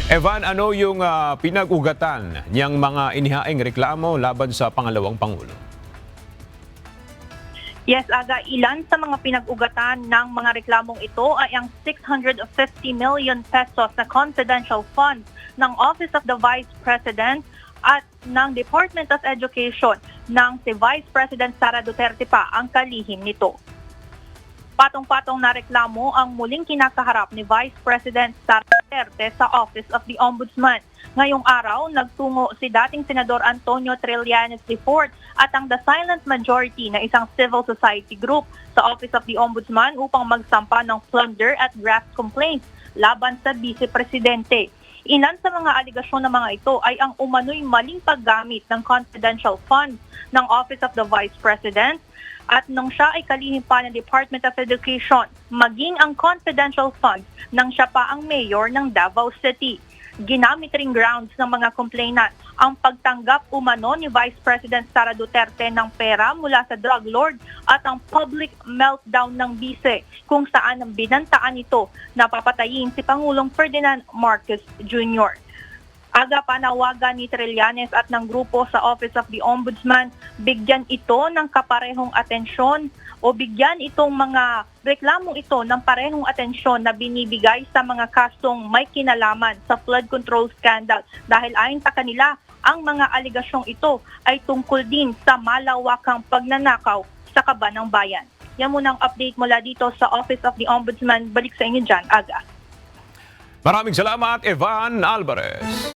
Evan, ano yung pinag-ugatan niyang mga inihaing reklamo laban sa pangalawang Pangulo? Yes, Aga, ilan sa mga pinag-ugatan ng mga reklamong ito ay ang 650 million pesos na confidential funds ng Office of the Vice President at ng Department of Education ng si Vice President Sara Duterte pa ang kalihim nito. Patong-patong na reklamo ang muling kinakaharap ni Vice President Sara Duterte sa Office of the Ombudsman. Ngayong araw, nagtungo si dating Senador Antonio Trillanes IV at ang The Silent Majority na isang civil society group sa Office of the Ombudsman upang magsampa ng plunder at graft complaints laban sa Vice Presidente. Ilan sa mga aligasyon ng mga ito ay ang umano'y maling paggamit ng confidential funds ng Office of the Vice President at nung siya ay kalihim pa ng Department of Education, maging ang confidential funds nang siya pa ang mayor ng Davao City. Ginamit ring grounds ng mga complainant ang pagtanggap umano ni Vice President Sara Duterte ng pera mula sa drug lord at ang public meltdown ng bise kung saan ang binantaan ito na papatayin si Pangulong Ferdinand Marcos Jr. Aga panawagan ni Trillanes at ng grupo sa Office of the Ombudsman, bigyan ito ng kaparehong atensyon o bigyan itong mga reklamong ito ng parehong atensyon na binibigay sa mga kasong may kinalaman sa flood control scandal dahil ayon sa kanila, ang mga aligasyong ito ay tungkol din sa malawakang pagnanakaw sa kaban ng bayan. Yan muna ang update mula dito sa Office of the Ombudsman. Balik sa inyo dyan, Aga. Maraming salamat, Evan Alvarez.